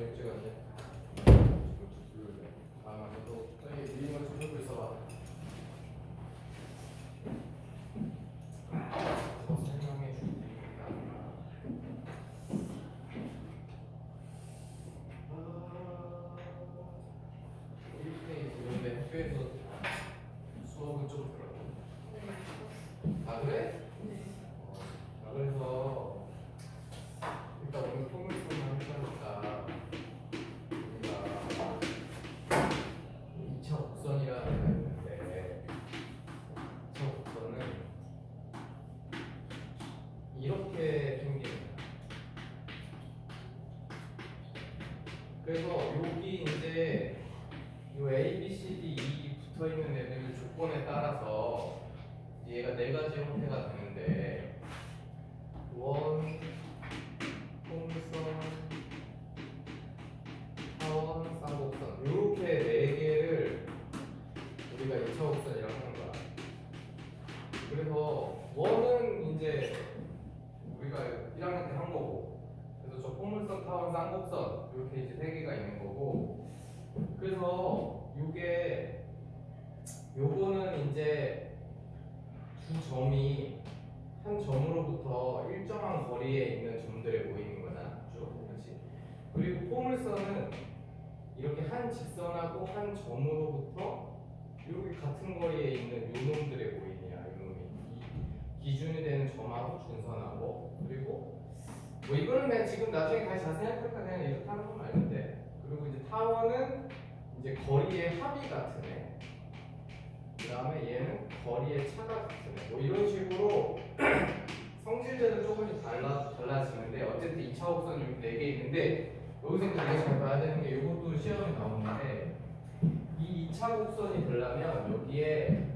이거 찍었네. 아, 너도 여기 미리 먼저 들고 있어봐. 더 설명해 줄게요. 이런데 학교에서 수업은 좀 들어. 아 그래? 아 그래서 일단 오늘 포물선을 해보니까 우리가 2차 곡선이라는 게 있는데 2차 곡선은 이렇게 생깁니다. 그래서 여기 이제 요 A, B, C, D, E 붙어 있는 애들 조건에 따라서 얘가 네 가지 형태가 되는데 원, 통선, 하원, 쌍곡선 이렇게 네 개를 우리가 2차 곡선이라고 하는 거야. 그래서 원은 이제 우리가 1학년 때 한 거고, 그래서 저 포물선, 타원, 쌍곡선 이렇게 이제 세 개가 있는 거고, 그래서 요거는 이제 두 점이 한 점으로부터 일정한 거리에 있는 점들에 모이는 거잖아, 쭉, 그렇지? 그리고 포물선은 이렇게 한 직선하고 한 점으로부터 이렇게 같은 거리에 있는 요놈들의 모임이야. 요놈이 기준이 되는 점하고 준선하고, 그리고 뭐 이거는 그냥 지금 나중에 다시 자세히 할 거니까 그냥 이렇게 하는 건 아닌데, 그리고 이제 타원은 이제 거리의 합이 같은 애, 그 다음에 얘는 거리의 차가 같은 애, 뭐 이런 식으로 성질들은 조금씩 달라지는데, 어쨌든 2차 곡선이 이렇게 4개 있는데, 여기서 되게 잘 봐야 되는 게 이것도 시험에 나오는데, 이 2차 곡선이 되려면 여기에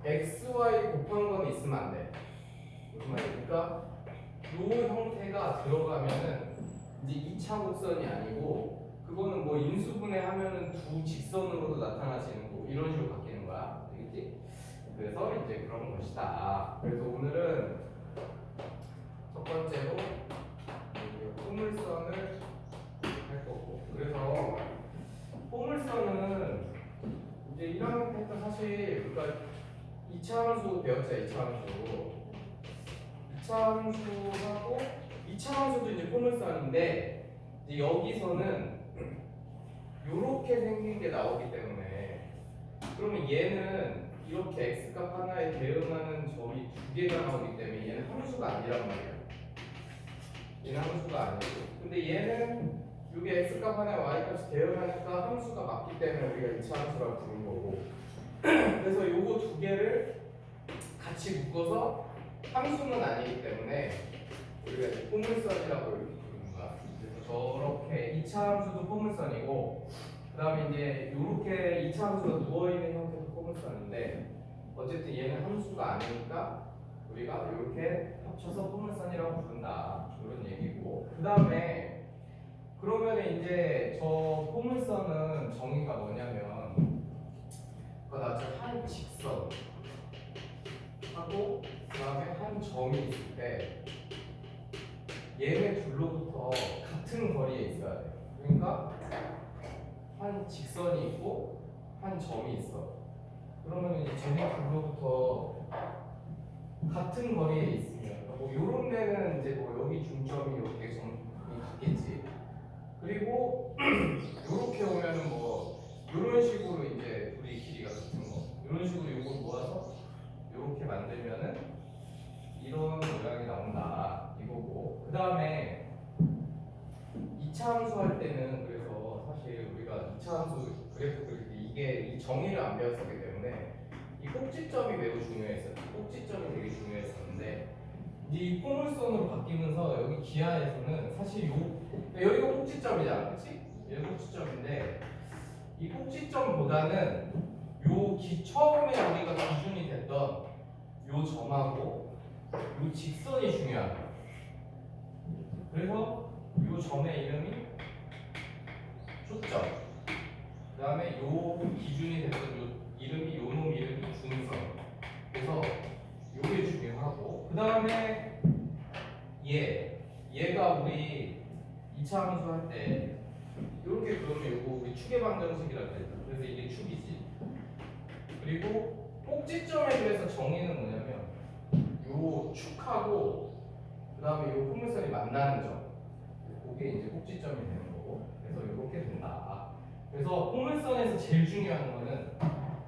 XY 곱한 건 있으면 안 돼. 무슨 말입니까? 요 형태가 들어가면은 이제 2차 곡선이 아니고, 그거는 뭐 인수분해 하면은 두 직선으로도 나타나지는 거 이런 식으로 바뀌는 거야. 되겠지? 그래서 이제 그런 것이다. 그래서 오늘은 첫 번째로 포물선을 할 거고, 그래서 포물선은 이제 1학년 때부터 사실 우리가 2차 함수 배웠죠. 2차 함수. 2차 함수하고 2차 함수도 이제 포물선인데, 이제 여기서는 이렇게 생긴 게 나오기 때문에, 그러면 얘는 이렇게 x값 하나에 대응하는 점이 두 개가 나오기 때문에 얘는 함수가 아니란 말이야. 얘는 함수가 아니고, 근데 얘는 이게 x값 하나에 y값이 대응하니까 함수가 맞기 때문에 우리가 2차 함수라고 부른 거고, 그래서 요거 두 개를 같이 묶어서 함수는 아니기 때문에 우리가 이제 포물선이라고 이렇게 부르는 거야. 그래서 저렇게 2차 함수도 포물선이고, 그 다음에 이제 이렇게 2차 함수가 누워있는 형태도 포물선인데, 어쨌든 얘는 함수가 아니니까 우리가 이렇게 합쳐서 포물선이라고 부른다, 이런 얘기고, 그 다음에 그러면 이제 저 포물선은 정의가 뭐냐면, 한 직선 하고 그 다음에 한 점이 있을 때 얘네 둘로부터 같은 거리에 있어야 돼. 그러니까 한 직선이 있고 한 점이 있어. 그러면 이제 쟤네 둘로부터 같은 거리에 있으면 뭐 요런 데는 이제 뭐 여기 중점이 이렇게 점이 같겠지. 그리고 요렇게 오면은 뭐 요런 식으로 이제 둘이 길이가 같은 거, 요런 식으로 요걸 모아서 요렇게 만들면은 이런 모양이 나온다 이거고, 그 다음에 2차 함수 할 때는, 그래서 사실 우리가 2차 함수 그래프 그릴 때 이게 이 정의를 안 배웠었기 때문에 이 꼭지점이 매우 중요했어요. 꼭지점이 되게 중요했었는데, 이 포물선으로 바뀌면서 여기 기하에서는 사실 여기가 꼭지점이잖아, 그렇지? 여기 꼭지점인데, 이 꼭지점보다는 처음에 우리가 기준이 됐던 요 점하고 요 직선이 중요하다. 그래서 요 점의 이름이 초점, 그 다음에 요 기준이 됐던 요 이름이, 요놈 이름이 중선. 그래서 요게 중요하고, 그 다음에 얘가 우리 2차 함수 할 때 이렇게 그러면 요거 우리 축의 방정식이라고 했다. 그래서 이게 축이지. 그리고 꼭지점에 대해서 정의는 뭐냐면 요 축하고 그 다음에 요 포물선이 만나는 점, 그게 이제 꼭지점이 되는 거고. 그래서 이렇게 된다. 그래서 포물선에서 제일 중요한 거는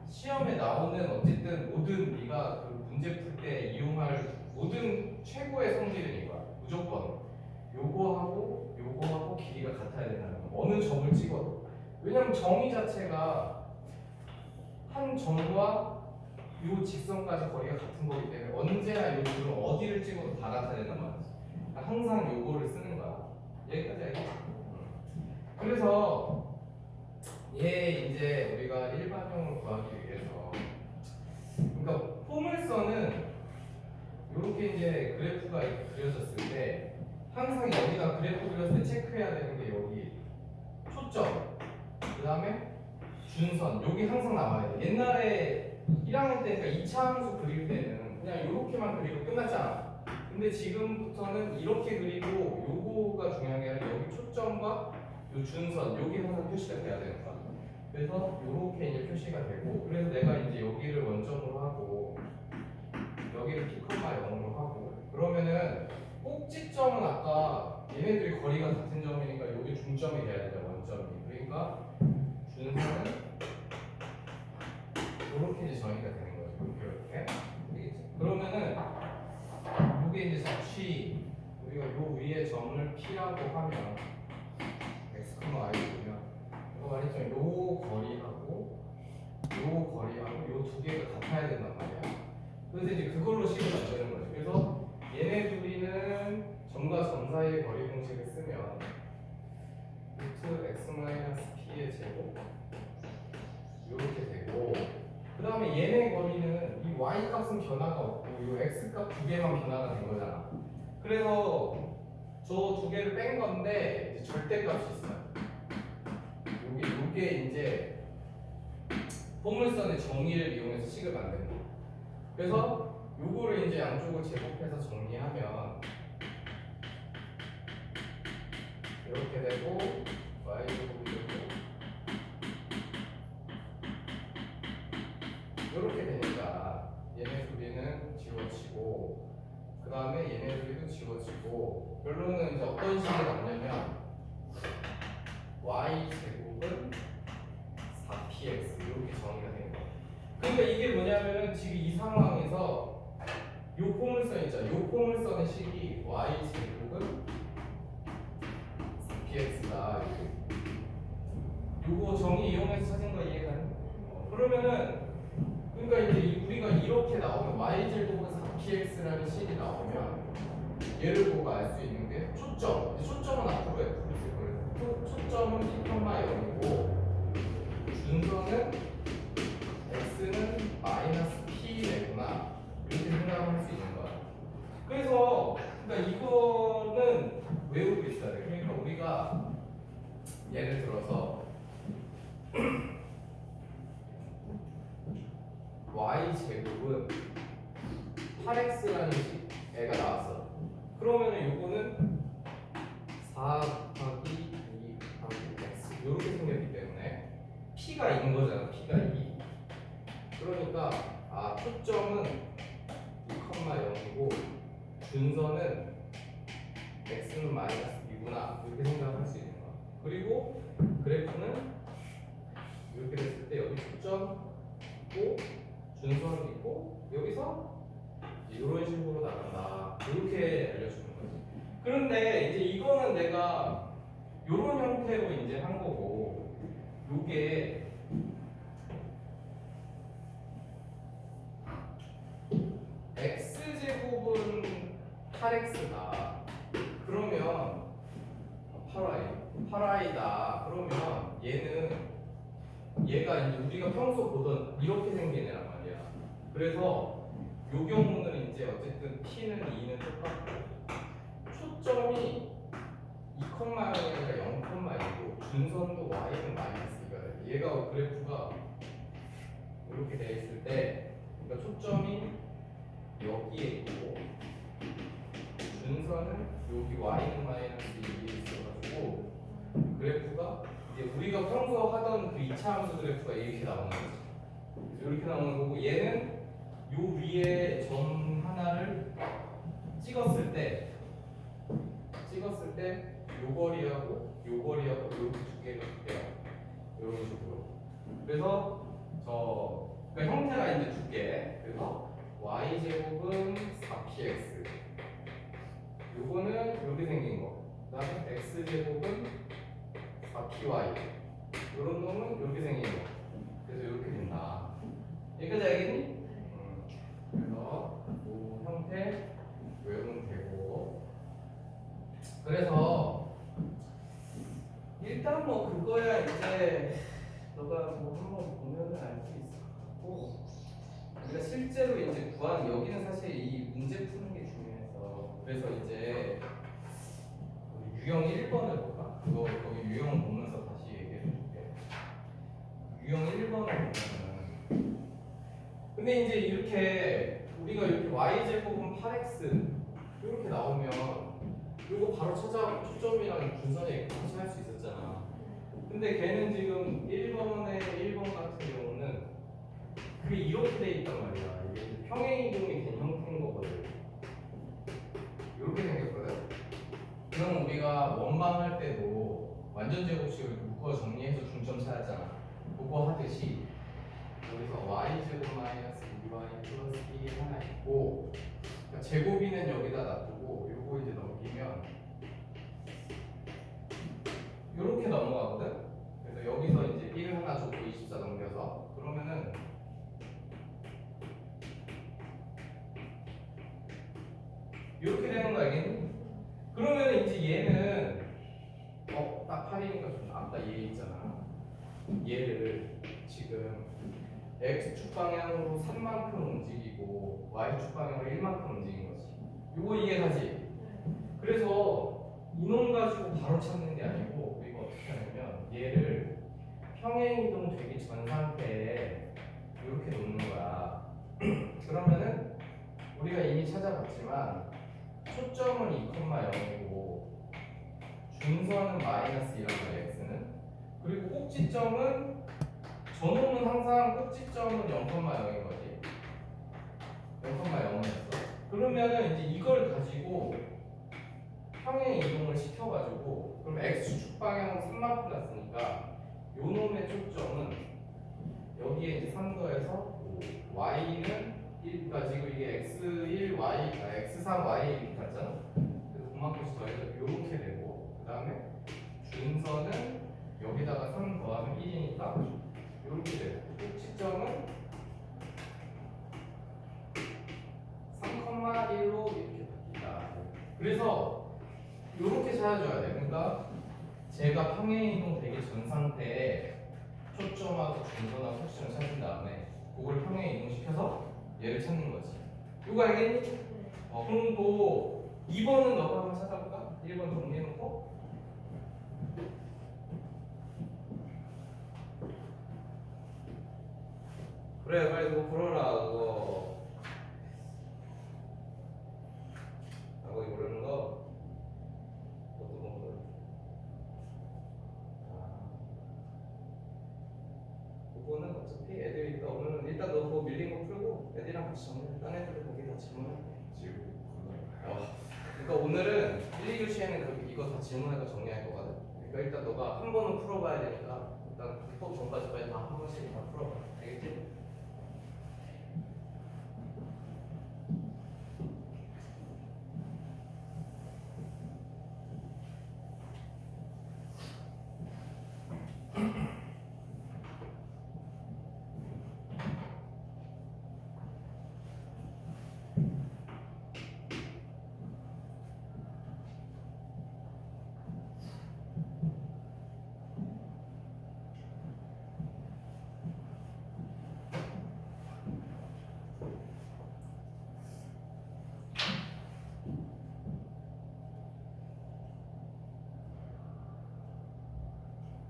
시험에 나오는 어쨌든 모든 네가 그 문제 풀 때 이용할 모든 최고의 성질은 이거야. 무조건 요거하고 길이가 같아야 된다는 거. 어느 점을 찍어도. 왜냐면 정의 자체가 한 점과 요 직선까지 거리가 같은 거기 때문에 언제나 요 둘은 어디를 찍어도 다 같아야 된단 말이야. 그러니까 항상 요거를 쓰는 거야. 여기까지 알겠지? 그래서 얘 이제 우리가 일반형을 구하기 위해서 그러니까 포물선은 이렇게 이제 그래프가 이렇게 그려졌을 때 항상 여기가 그래프 그렸을 때 체크해야 되는 게 여기 초점, 그 다음에 준선, 여기 항상 나와야 돼. 옛날에 1학년 때 그러니까 2차 함수 그릴 때는 그냥 이렇게만 그리고 끝났잖아. 근데 지금부터는 이렇게 그리고 요거가 중요한 게 아니라 여기 초점과 요 준선, 여기 항상 표시가 돼야 되는 거야. 그래서 이렇게 이제 표시가 되고, 그래서 내가 이제 여기를 원점으로 하고 여기를 P콤마 0으로 하고, 그러면은 꼭지점은 아까 얘네들이 거리가 같은 점이니까 여기 중점이 돼야 되죠, 원점이. 그러니까 준선은 이렇게 이제 정의가 되는 거죠. 이렇게. 알겠지? 그러면은 이게 이제 자취 우리가 요 위에 점을 P라고 하면 x, y를 보면 이거 말했죠. 요 거리하고 요 두 개가 같아야 된단 말이야. 그래서 이제 그걸로 식을 만드는 거죠. 그래서 얘네 둘이는 점과 점 사이의 거리 공식을 쓰면 루트 x p의 제곱 이렇게 되고, 그 다음에 얘네 거리는 이 y 값은 변화가 없고 이 x 값 두 개만 변화가 된 거잖아. 그래서 저 두 개를 뺀 건데 이제 절대값이 있어요. 요게 이제 포물선의 정의를 이용해서 식을 만드는 거예요. 그래서 요거를 이제 양쪽을 제곱해서 정리하면 이렇게 되고 y 제곱이 되고 이렇게 되니까 얘네 둘이는 지워지고, 그 다음에 얘네 둘이도 지워지고, 결론은 이제 어떤 식이 나오냐면 y 제곱은 4px 이렇게 정의가 되는 거예요. 그러니까 이게 뭐냐면은 지금 이 상황에서 요 포물선 있잖아. 요 포물선의 식이 y 제곱은 4px다. 요거 정의 이용해서 찾은 거 이해가니? 그러면은 그러니까 이제 우리가 이렇게 나오면 y 제곱은 4px라는 식이 나오면 얘를 보고 알 수 있는 게 초점. 초점은 앞으로 f로 있을 거예요. 초점은 p, 0이고 준선은 x는 마이너스 p래구나, 이렇게 생각할 수 있는 거야. 그래서 그러니까 이거는 외우고 있어야 돼. 그러니까 우리가 예를 들어서 y 제곱은 8x라는 애가 나왔어. 그러면은 요거는 4 곱하기 2 곱하기 x 이렇게 생겼기 때문에 p가 있는 거잖아. p가 2. 그러니까 초점은 2,0이고 준선은 x는 마이너스 2구나, 이렇게 생각할 수 있는 거야. 그리고 그래프는 이렇게 됐을 때 여기 초점 있고 준선 있고 여기서 이런 식으로 나간다, 이렇게 알려주는 거지. 그런데 이제 이거는 내가 이런 형태로 이제 한 거고, 요게 x제곱은 8x다. 그러면 8i다. 그러면 얘가 이제 우리가 평소 보던 이렇게 생긴 애란 말이야. 그래서 요 경우는 이제 어쨌든 p는 2는 똑같고 초점이 2,0가 아니라 0,1이고 준선도 y는 마이너스 2가 돼. 얘가 그래프가 이렇게 돼 있을 때, 그러니까 초점이 여기에 있고 준선은 여기 y는 마이너스 2에 있어가지고 그래프가 이제 우리가 평소 하던 그 2차 함수 그래프가 이렇게 나오는 거지. 그래서 이렇게 나오는 거고 얘는 요 위에 점 하나를 찍었을 때 요 거리하고 요 거리하고 이렇게 두 개가 돼요. 이런 식으로. 그래서 그러니까 형태가 이제 두 개. 그래서 y 제곱은 4px. 요거는 이렇게 생긴 거. 그다음에 x 제곱은 4py. 요런 놈은 이렇게 생긴 거. 그래서 이렇게 된다. 여기까지 알겠니? 그래서 이 형태 외우면 되고. 그래서 일단 뭐 그거야 이제 너가 뭐 한번 보면은 알 수 있을 것 같고. 우리가 실제로 이제 구한 여기는 사실 이 문제 푸는 게 중요해서 그래서 이제 유형 1번을 볼까? 그거 거기 유형 보면서 다시 얘기해 줄게. 유형 1번을 보면은 근데 이제 이렇게 우리가 이렇게 y제곱은 8x 이렇게 나오면 이거 바로 찾아 초점이랑 분선에 찾아할 수 있었잖아. 근데 걔는 지금 1번 같은 경우는 그게 이렇게 돼 있단 말이야. 이게 평행이동이 된 형태인 거거든. 이렇게 생겼거든. 그럼 우리가 원방 할 때도 완전 제곱식을 묶어 정리해서 중점 찾았잖아. 그거 하듯이 여기서 y제곱 마이너스 2y 플러스 1이 하나 있고 그러니까 제곱이는 여기다 놔두고 요거 이제 넘기면 요렇게 넘어가거든. 그래서 여기서 이제 1 하나 줬고 24 넘겨서 그러면은 이렇게 되는 거 알겠니? 그러면 이제 얘는 딱 8이니까 좀 아까 얘 있잖아. 얘를 지금 x축 방향으로 3만큼 움직이고 y축 방향으로 1만큼 움직인 거지. 요거 이해하지? 그래서 이놈 가지고 바로 찾는 게 아니고 우리가 어떻게 하냐면 얘를 평행이동 되기 전 상태에 이렇게 놓는 거야. 그러면은 우리가 이미 찾아봤지만 초점은 2,0이고 중선은 마이너스 이란 말이야 x는. 그리고 꼭지점은 저놈은 항상 꼭지점은 0,0인 거지. 0,0이었어. 그러면은 이제 이걸 가지고 평행 이동을 시켜가지고 그럼 x축 방향은 3만 플러스니까 요 놈의 초점은 여기에 이제 3 더해서 y는 1, 그러니까 지금 이게 x1, y, x3, y 이렇게 갔잖아. 그래서 그만큼씩 더해서 이렇게 되고 그 다음에 준선은 여기다가 3 더하면 1이니까 이렇게 되고 꼭지점은 3,1로 이렇게 바뀐다. 그래서 이렇게 찾아줘야 돼. 그러니까 제가 평행이동 되기 전 상태에 초점하고 중선하고 꼭지점을 찾은 다음에 그걸 평행이동시켜서 얘를 찾는 거지. 이거 알겠니? 그럼 또 2번은 너가 한번 찾아볼까? 1번 정리해놓고 그래 빨리 그거 풀어라. 그거 거기 모르는 거 그것도 뭐 그거는 어차피 애들이 오늘은 일단 너 그거 밀린 거 풀고 애들이랑 같이 정리해. 딴 애들은 거기 다 질문할게. 그러니까 오늘은 1, 2교시에는 이거 다 질문해서 정리할 거거든. 그러니까 일단 너가 한 번은 풀어봐야 되니까 일단 수업 전까지까지 다 한 번씩 다 풀어봐. 알겠지?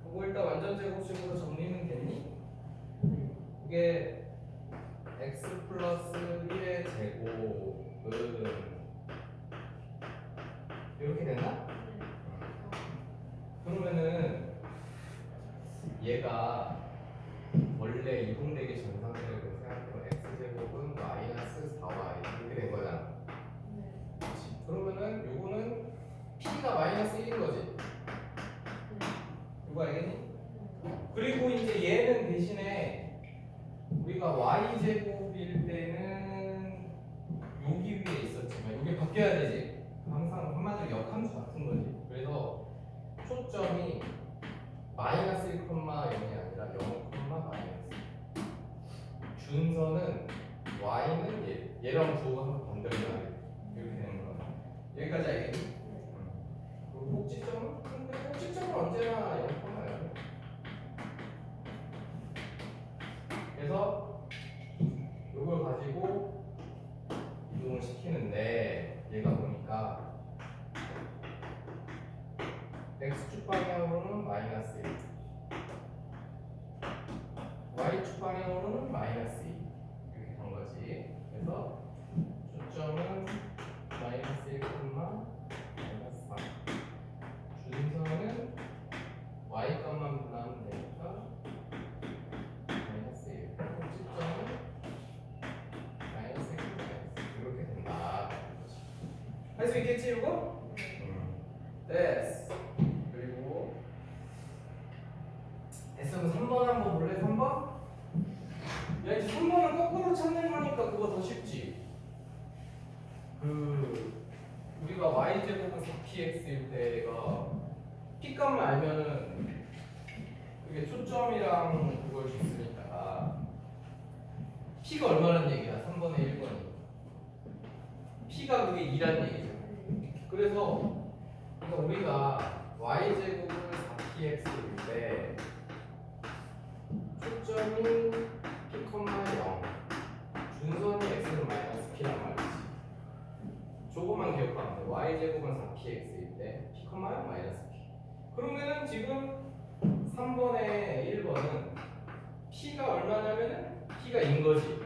그거 일단 완전 제곱식으로 정리는 됐니? 이게 x 플러스 1의 제곱은 이렇게 되나? 그러면은 얘가 원래 이동되기 전 상태를 생각해보면 x제곱은 마이너스 4y 이렇게 된 거잖아. 그렇지? 그러면은 요거는 p가 마이너스 1인 거지. 이거 알겠니? 그리고 이제 얘는 대신에 우리가 y제곱일 때는 여기 위에 있었지만 이게 바뀌어야 되지. 항상 한마디로 역함수 같은 거지. 그래서 초점이 마이너스 1,0이 아니라 0, 마이너스. 준선은 y는 얘랑 부호가 반대로 나게 이렇게 되는 거야. 여기까지 알겠니? 그리고 꼭지점은? 근데 꼭지점은 언제나 0,0. 그래서 이걸 가지고 이동을 시키는데 얘가 보니까 x축 방향으로는 마이너스 1, y축 방향으로는 마이너스 2 이렇게 된 거지. 그래서 초점은 마이너스 1, 마이너스 3. 준선은 y 값만 분하면 되니까 마이너스 1. 꼭지점은 마이너스 1, 마이너스 이렇게 된다. 할 수 있겠지 이거? 됐어. 그리고 됐으면 3번 한번 볼래? 3번? 야 이제 3번은 거꾸로 찾는 거니까 그거 더 쉽지. 우리가 y제곱은 4px일 때가 p 값만 알면은 그게 초점이랑 그걸 줬으니까 p가 얼마란 얘기야? 3번에 1번이 p가 그게 2란 얘기죠. 그래서 그러니까 우리가 y제곱을 4px일 때 초점이 p, 0 준선이 x는 마이너스 p란 말이지. 조금만 기억하면 돼. y제곱은 4px일 때 p, 마이너스 p. 그러면은 지금 3번에 1번은 p가 얼마냐면은 p가 인 거지.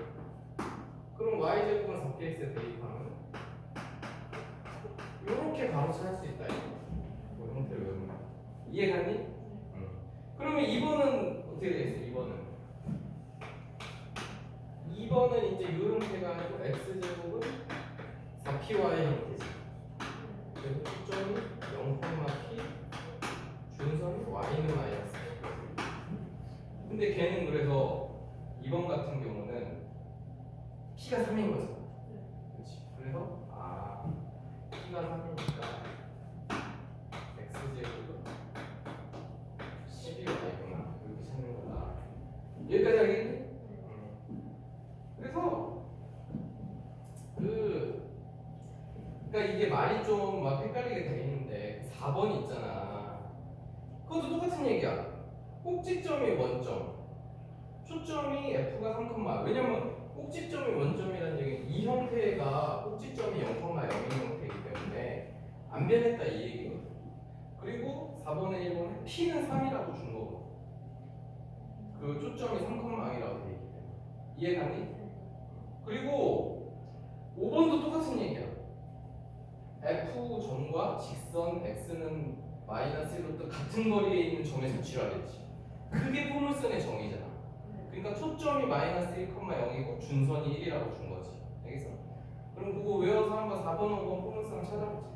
그럼 y제곱은 4px에 대입하면 이렇게 바로 찾을 수 있다. 그 형태로 외우면 이해가니? 응. 그러면 2번은 어떻게 되겠어? 2번은 이제 이 형태가 아니고 x제곱은 4py 형태지. 그래서 초점이 0,p, 준선이 y는 마이너스. 근데 걔는 그래서 2번 같은 경우는 p가 3인 거죠. 그렇지. 그래서 p가 3이니까 x제곱은 12y구나 이렇게 찾는 거다. 여기까지 알겠니? 그래서 그러니까 이게 말이 좀 막 헷갈리게 돼 있는데 4번 있잖아. 그것도 똑같은 얘기야. 꼭지점이 원점, 초점이 f가 3, 왜냐면 꼭지점이 원점이라는 얘기는 이 형태가 꼭지점이 0,0인 형태이기 때문에 안 변했다 이 얘기거든. 그리고 4번에 1번에 p는 3이라고 준 거거든. 그 초점이 3,0이라고 돼 있기 때문에. 이해가니? 그리고 5번도 똑같은 얘기야. f점과 직선 x는 마이너스 1로부터 같은 거리에 있는 점에서 취하겠지. 그게 포물선의 정의잖아. 그러니까 초점이 마이너스 1,0이고 준선이 1이라고 준 거지. 알겠어? 그럼 그거 외워서 한번 4번, 5번 포물선 찾아보자.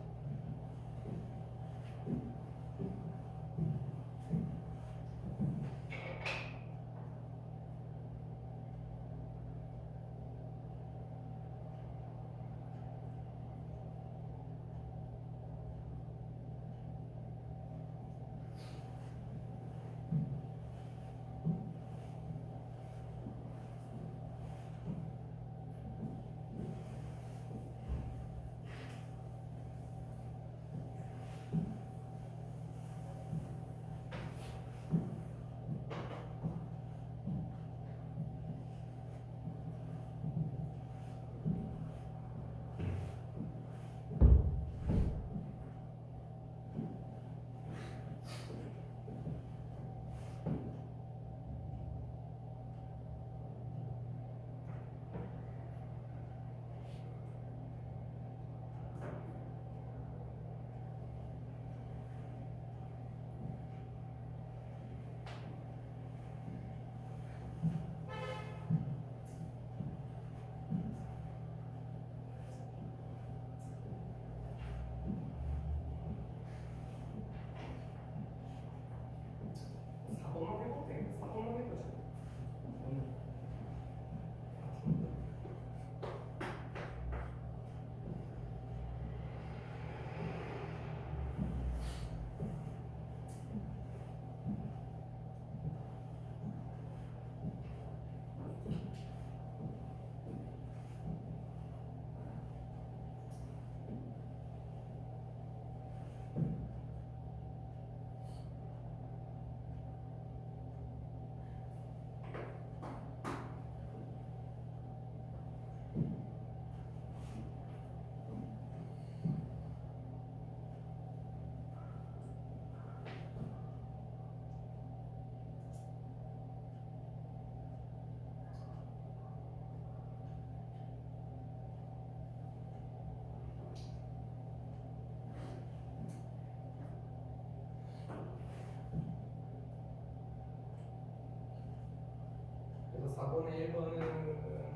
4번의 1번은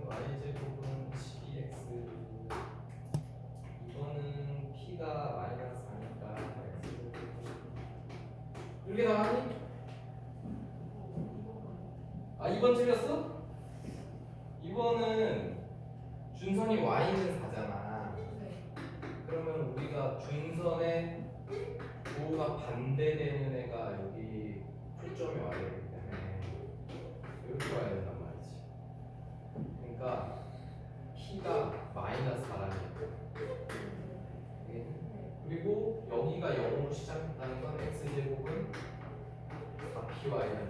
y제곱은 12x, 2번은 p가 마이너스 4니까 x제곱. 이렇게 나왔니? 아 2번 틀렸어? 2번은 준선이 y는 4잖아. 그러면 우리가 준선의 부호가 반대되는 애가 여기 초점이 와야 되기 때문에 이렇게 와야 된단 말이지. 그러니까 p가 마이너스 4라는 얘기야. 그리고 여기가 0으로 시작했다는 건 x제곱은 4py라는 얘기야.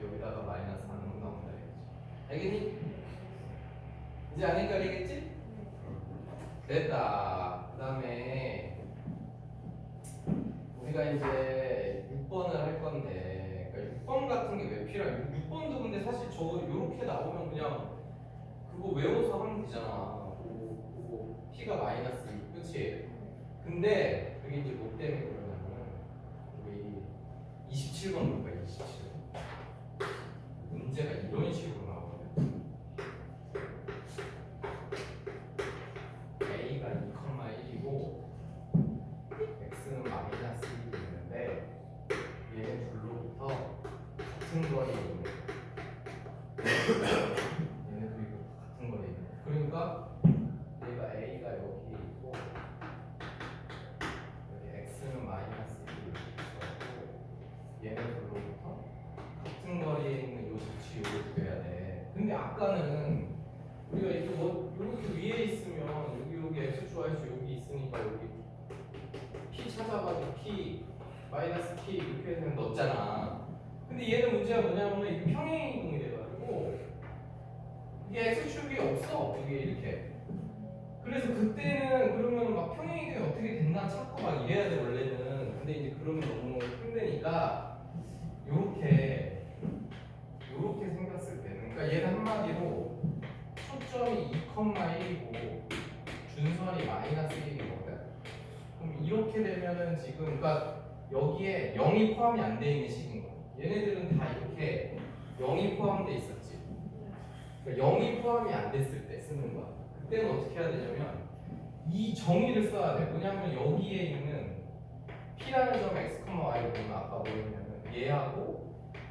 여기다가 마이너스 4는 나온다 이거지. 알겠니? 이제 안 헷갈리겠지? 됐다. 그 다음에 우리가 이제 6번을 할 건데, 그러니까 6번 같은 게 왜 필요해? 6번도 근데 사실 저 요렇게 나오면 그냥 그거 외워서 하면 되잖아. 그거 P가 마이너스 2, 그치? 근데 그게 이제 뭐 때문에 그러냐면 우리 27번 볼까? 27번 문제가 이런 식으로 나오거든. A가 2,1이고 X는 마이너스 1이 있는데 얘는 둘로부터 같은 거리에 있는 얘는 그리고 같은 거리에 있는 그러니까 얘가 A가 여기 있고 여기 X는 마이너스 1이 있고 얘는 둘로부터 같은 거리에 있는 요 수치 요걸 구해야 돼. 근데 아까는 우리가 이렇게 뭐 이렇게 위에 있으면 여기 X 좋아해서 여기 있으니까 여기 P 찾아가지고 P 마이너스 P 이렇게 해서 넣었잖아. 근데 얘는 문제가 뭐냐면 이게 평행 이동이 돼가지고 이게 X축이 없어 이게 이렇게. 그래서 그때는 그러면 막 평행 이동이 어떻게 됐나 찾고 막 이래야 돼 원래는. 근데 이제 그러면 너무 힘드니까 요렇게 생겼을 때는 그러니까 얘는 한마디로 초점이 2,1이고 준선이 마이너스 1이거든. 그럼 이렇게 되면은 지금 그러니까 여기에 0이 포함이 안 돼 있는 식인 거야. 얘네들은 다 이렇게 0이 포함돼 있었지. 그러니까 0이 포함이 안 됐을 때 쓰는 거야. 그때는 어떻게 해야 되냐면 이 정의를 써야 돼. 뭐냐면 여기에 있는 P라는 점 x, y를 보면 아까 뭐였냐면 얘하고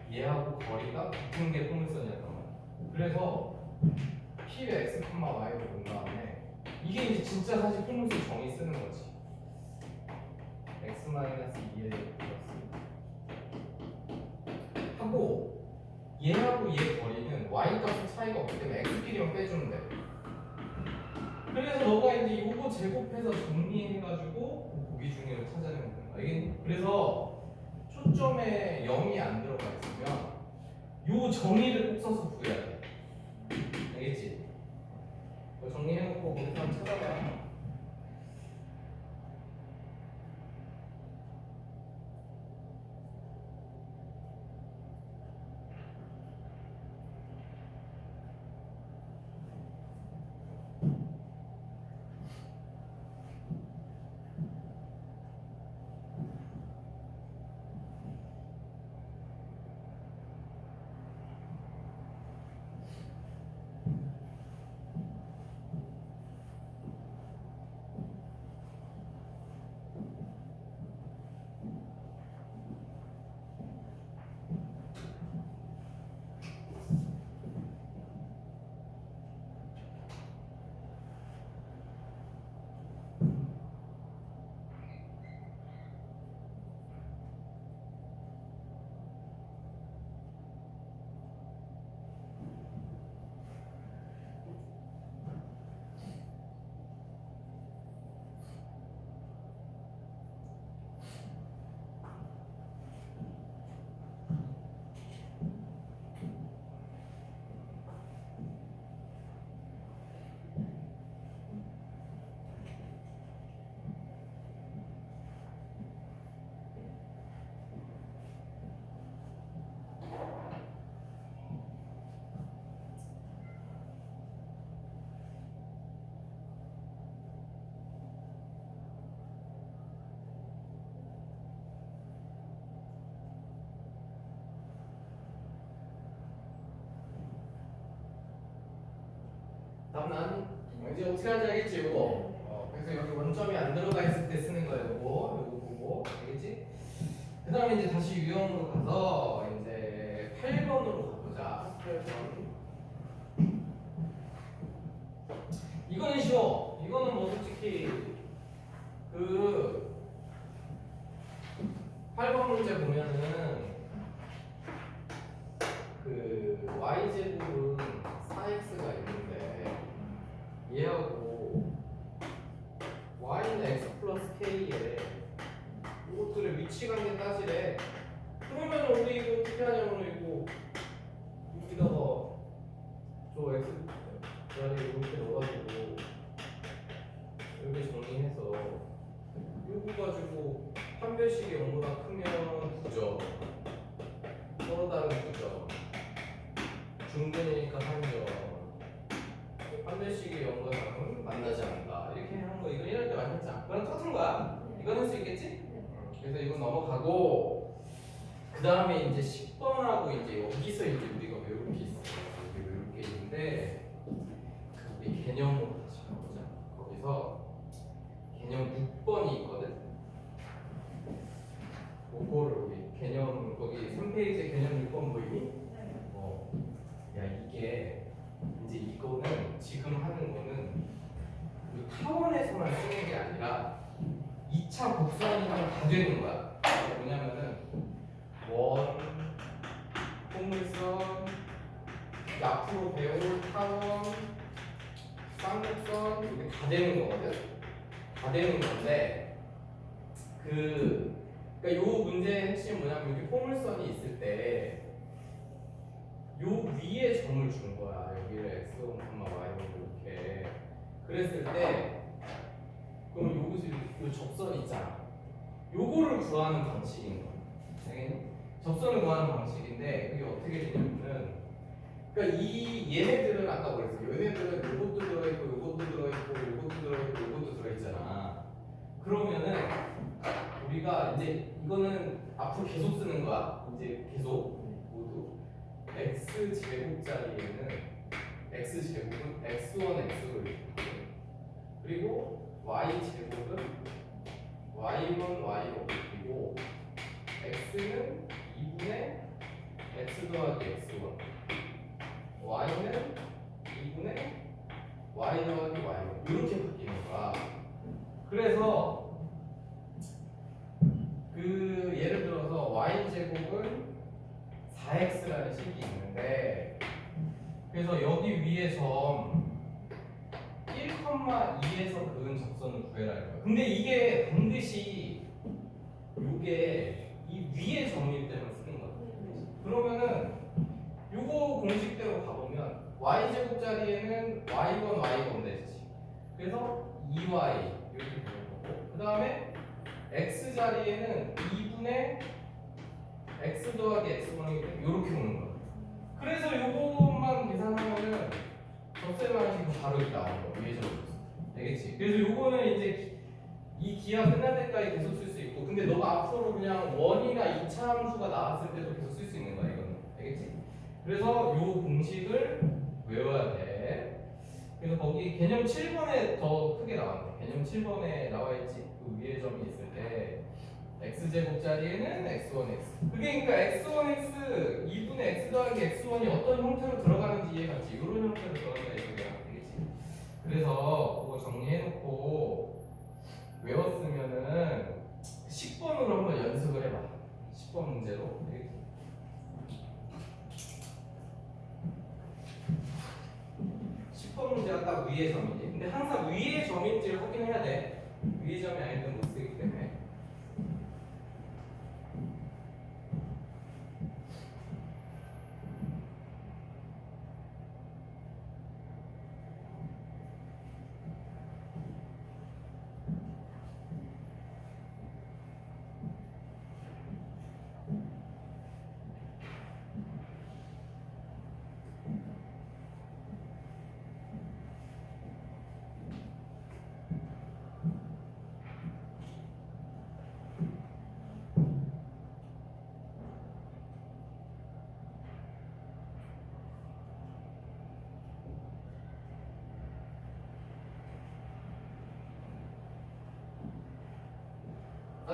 거리가 같은 게 포물선이었단 말이야. 그래서 P를 x, y로 본 다음에 이게 이제 진짜 사실 포물선 정의 쓰는 거지. x-2에 하고 얘하고 얘 거리는 y 값의 차이가 없기 때문에 x끼리만 빼주면 돼. 그래서 너가 이제 요거 제곱해서 정리해가지고 그 보기 중에를 찾아내면 되는 거야. 알겠니? 그래서 초점에 0이 안 들어가 있으면 요 정의를 꼭 써서 구해야 돼. 알겠지? 이거 정리해놓고 거기서 한번 찾아봐. 답난 이제 어떻게 하는지 알겠지 이거. 그래서 여기 원점이 안 들어가 있을 때 쓰는 거예요. 요거 보고 알겠지? 그 다음에 이제 다시 유형으로 가서 이제 8번으로 가보자. 8번. 이거는 쉬워. 이거는 뭐 솔직히 그 8번 문제 보면은 그 y제곱은 4x가 있는데 얘하고 y는 x 플러스 k에 이것들의 위치관계 따지래. 그러면 우리 이거 어떻게 하냐면 이거 여기다가 저 x 자리에 이렇게 넣어가지고 이렇게 정리해서 이거 가지고 판별식이 0보다 크면 9점, 서로 다른 9점, 중근이니까 3점, 판별식이 0보다 작으면 만나지 않는다. 이렇게 하는 거 이건 이럴 때 많이 했잖아. 그럼 똑같은 거야. 이건 할 수 있겠지? 그래서 이건 넘어가고 그 다음에 이제 10번하고 이제 여기서 이제 우리가 외울 게 있어. 여기 외울 게 있는데 우리 개념으로 다시 가보자. 거기서 개념 6번이 있거든. 그거를 우리 개념 거기 3페이지 개념 6번 보이니? 야 이게 이제 이거는 지금 하는 거는 이 타원에서만 쓰는 게 아니라 2차 곡선이면 다 되는 거야. 뭐냐면은 원, 포물선, 앞으로 배울 타원, 쌍곡선 이게 다 되는 거거든. 다 되는 건데 그러니까 요 문제의 핵심이 뭐냐면 여기 포물선이 있을 때 요 위에 점을 준 거야. 여기를 x1, y1 이렇게. 그랬을 때 그럼 여기서 요 접선 있잖아. 요거를 구하는 방식인 거야. 알겠니? 접선을 구하는 방식인데 그게 어떻게 되냐면은 그러니까 이 얘네들은 아까 그랬어. 얘네들은 요것도 들어있고 요것도 들어있고 요것도 들어있고 요것도 들어있잖아. 그러면은 우리가 이제 이거는 앞으로 계속 쓰는 거야. 이제 계속 모두 x 제곱 자리에는 x 제곱은 x1 x로 읽고 그리고 y 제곱은 y1 y로 읽히고 x는 2분의 x 더하기 x1 y는 2분의 y 더하기 y1 이렇게 바뀌는 거야. 그래서 그 예를 들어서 y 제곱은 4x라는 식이 있는데 그래서 여기 위에 점 1,2에서 그은 접선을 구해라 이거야. 근데 이게 반드시 요게 이 위에 점일 때만 쓰는 거야. 그러면은 요거 공식대로 가보면 y제곱 자리에는 y1 y가 되지. 그래서 2y 이렇게 되는 거고 그 다음에 x 자리에는 2분의 x 더하기 x1이기 때문에 이렇게 오는 거야. 그래서 요것만 계산하면은 접셈하시고 바로 이렇게 나오는 거야. 위에 점 알겠지? 그래서 요거는 이제 이 기하 끝날 때까지 계속 쓸 수 있고 근데 너가 앞으로 그냥 원이나 2차 함수가 나왔을 때도 계속 쓸 수 있는 거야. 이거는 알겠지? 그래서 요 공식을 외워야 돼. 그래서 거기 개념 7번에 더 크게 나왔네. 개념 7번에 나와있지? 그 위에 점이 있을 때 x제곱 자리에는 x1 x 그게 그러니까 x1 x 2분의 x 더하기 x1이 어떤 형태로 들어가는지 이해갔지? 이런 형태로 들어간다 이거야. 알겠지? 그래서 그거 정리해놓고 외웠으면은 10번으로 한번 연습을 해봐. 10번 문제로. 알겠지? 10번 문제가 딱 위의 점이지. 근데 항상 위의 점인지를 확인해야 돼. 위의 점이 아니면 못 쓰기 때문에.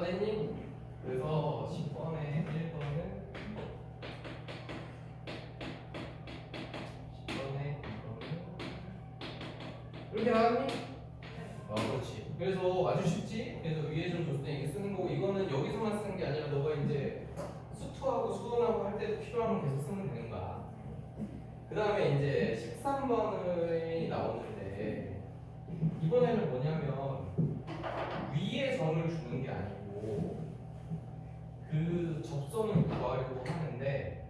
잡아냈니? 그래서 10번에 1번은 10번에 2번은 이렇게 나왔니? 그렇지. 그래서 아주 쉽지? 그래서 위에 좀 줬을 때 이렇게 쓰는 거고 이거는 여기서만 쓰는 게 아니라 너가 이제 수투하고 수원하고 할 때도 필요하면 계속 쓰면 되는 거야. 그 다음에 이제 13번이 나오는데 이번에는 뭐냐면 위에 점을 주는 게 아니고 그 접선을 구하려고 하는데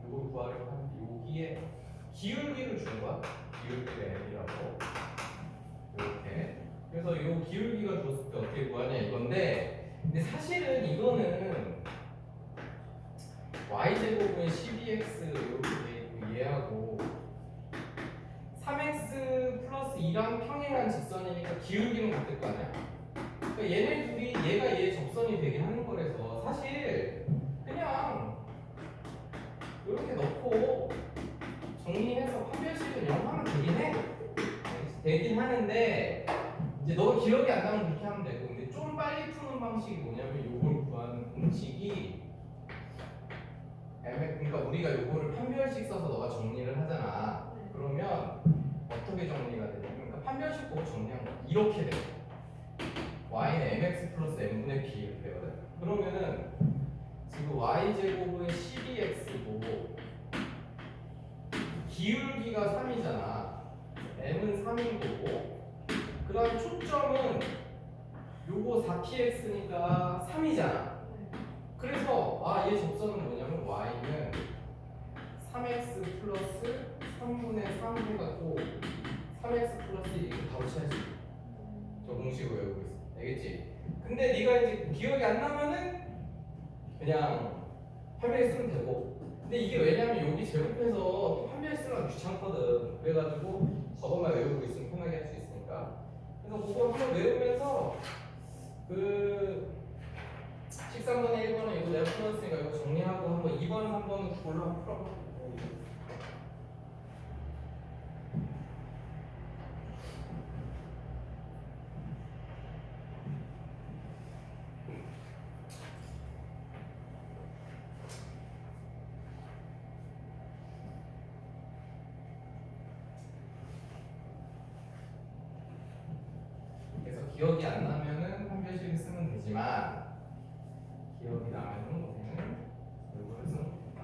이걸 구하려고 하는데 여기에 기울기를 주는 거야. 기울기 M이라고 이렇게. 그래서 이 기울기가 줬을 때 어떻게 구하냐 이건데 근데 사실은 이거는 y제곱은 12x 이렇게 돼 있고 얘하고 3x 플러스 2랑 평행한 직선이니까 기울기는 같을 거 아니야? 그러니까 얘네 둘이 얘가 얘 접선이 되게 하는 거라서 사실 그냥 이렇게 넣고 정리해서 판별식을 0 하면 되긴 하는데 이제 너가 기억이 안 나면 그렇게 하면 되고 근데 좀 빨리 푸는 방식이 뭐냐면 요걸 구하는 공식이 그러니까 우리가 요거를 판별식 써서 너가 정리를 하잖아. 그러면 어떻게 정리가 되냐면 그러니까 판별식 보고 정리한 거 이렇게 돼. y는 mx 플러스 n분의 b 이렇게 되거든. 그러면은 지금 y제곱은 12x고 기울기가 3이잖아. m은 3인 거고 그 다음에 초점은 요거 4px니까 3이잖아. 그래서 얘 접선은 뭐냐면 y는 3x 플러스 3분의 3 해갖고 3x 플러스 이렇게 바로 쳐야지. 저 공식을 외우고 있어. 알겠지? 근데 네가 이제 기억이 안 나면은 그냥 판별식 쓰면 되고 근데 이게 왜냐면 여기 제곱해서 판별식 쓰면 귀찮거든. 그래가지고 저것만 외우고 있으면 편하게 할 수 있으니까 그래서 그거 한번 외우면서 그 13번에 1번은 이거 내가 풀었으니까 이거 정리하고 한번 2번, 3번은 그걸로 한번 풀어봐. 그래서 기억이 안 나면은 판별식을 쓰면 되지만 기억이 나면은 우리는 이거를 쓰면 된다.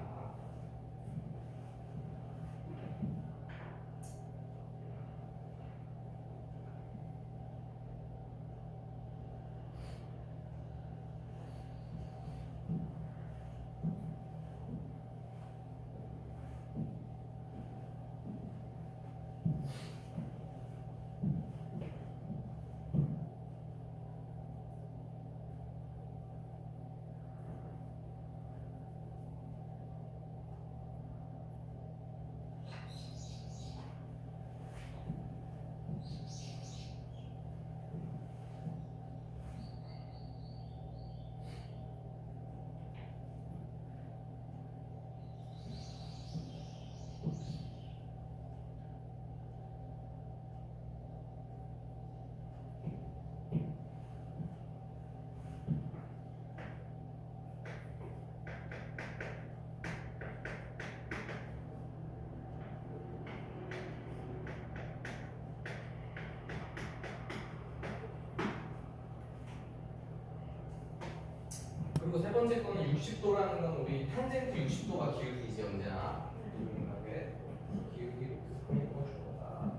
그리고 세 번째 거는 60도라는 건 우리 탄젠트 60도가 기울기지 언제나 유명하게 기울기를 계속 꺼줄 거다.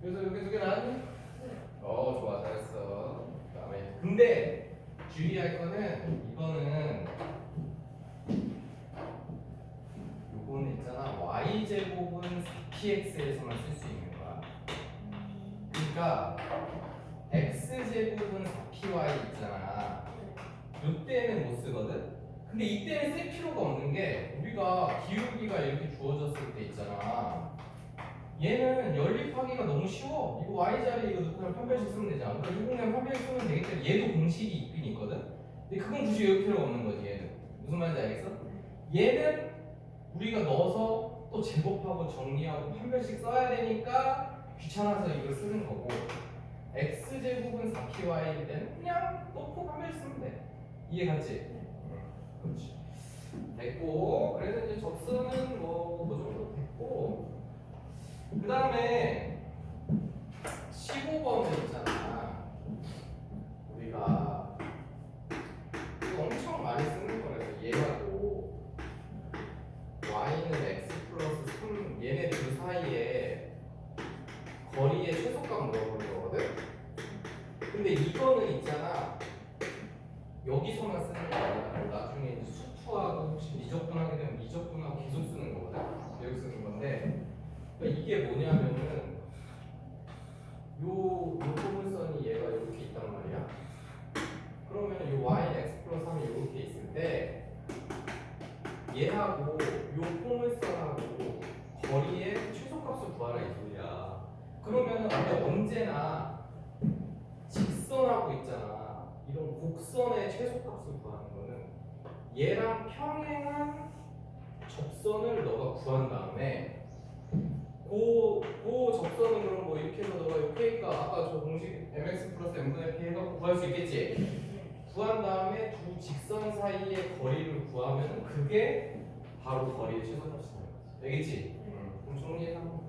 그래서 여기 두 개 나왔니? 좋아 잘했어. 그다음에 근데 주의할 거는 이거는 요거는 있잖아 y 제곱은 4px에서만 쓸 수 있는 거야. 그러니까 x 제곱은 4py 있잖아. 이때는 못 쓰거든. 근데 이때는 쓸 필요가 없는 게 우리가 기울기가 이렇게 주어졌을 때 있잖아. 얘는 연립하기가 너무 쉬워. 이거 y 자리에 이거 넣고 그냥 판별식 쓰면 되잖아. 그러니까 이거 그냥 판별식 쓰면 되기 때문에 얘도 공식이 있긴 있거든. 근데 그건 굳이 외울 필요가 없는 거지. 얘는 무슨 말인지 알겠어? 얘는 우리가 넣어서 또 제곱하고 정리하고 판별식 써야 되니까 귀찮아서 이걸 쓰는 거고, x제곱은 4py일 때는 그냥 넣고 판별식 쓰면 돼. 이해 갔지? 그렇지. 됐고, 그래서 이제 접선은 뭐 그 정도 됐고, 그 다음에 15번에 있잖아. 우리가 이거 엄청 많이 쓰는 거라서 얘하고 y는 x 플러스 3 얘네 둘 사이에 거리의 최소값 물어보는 거거든. 근데 이거는 있잖아. 여기서만 쓰는 거 아니야. 나중에 이제 수투하고 혹시 미적분하게 되면 미적분하고 계속 쓰는 거거든. 계속 쓰는 건데, 그러니까 이게 뭐냐면은 요 포물선이 얘가 이렇게 있단 말이야. 그러면 요 y x 플러스 3이 이렇게 있을 때 얘하고 요 포물선하고 거리의 최소값을 구하라 이 소리야. 그러면은 우리가 언제나 직선하고 있잖아. 이런 곡선의 최소값을 구하는 거는 얘랑 평행한 접선을 너가 구한 다음에 그 접선은 그럼 뭐 이렇게 해서 너가 요 k가 아까 저 공식 mx 플러스 m분의 p 해갖고 구할 수 있겠지? 구한 다음에 두 직선 사이의 거리를 구하면 그게 바로 거리의 최소값이 되는 거지. 알겠지? 그럼 정리해서 한번 해.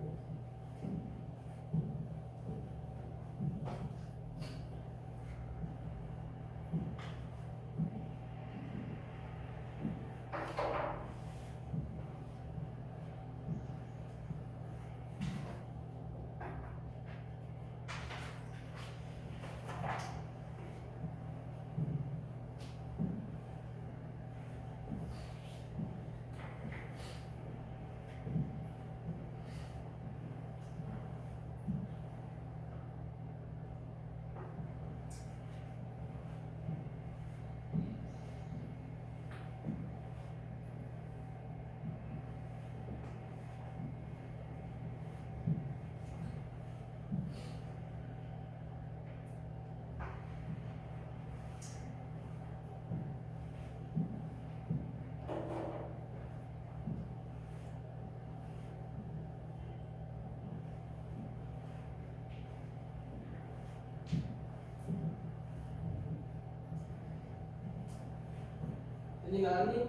흔히 나왔니?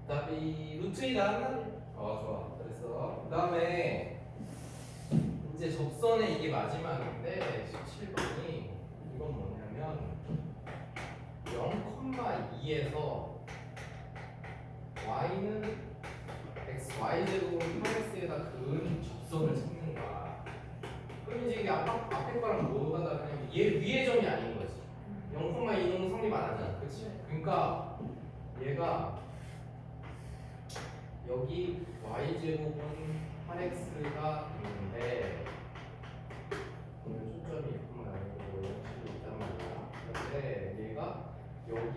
답이 루트 2 나왔나? 좋아. 그래서 그 다음에 이제 접선의 이게 마지막인데 17번이 이건 뭐냐면 0,2에서 y는 x, y제곱은 8x에다 그은 접선을 찾는 거야. 그럼 이제 이게 앞에 거랑 뭐가 다르냐면 얘 위의 점이 아닌 거지. 0,2는 성립 안 하잖아. 그치? 그러니까 얘가 여기 y제곱은 8x가 있는데 오늘 초점이 있구만 아니고 0,2 있단 말이야. 근데 얘가 여기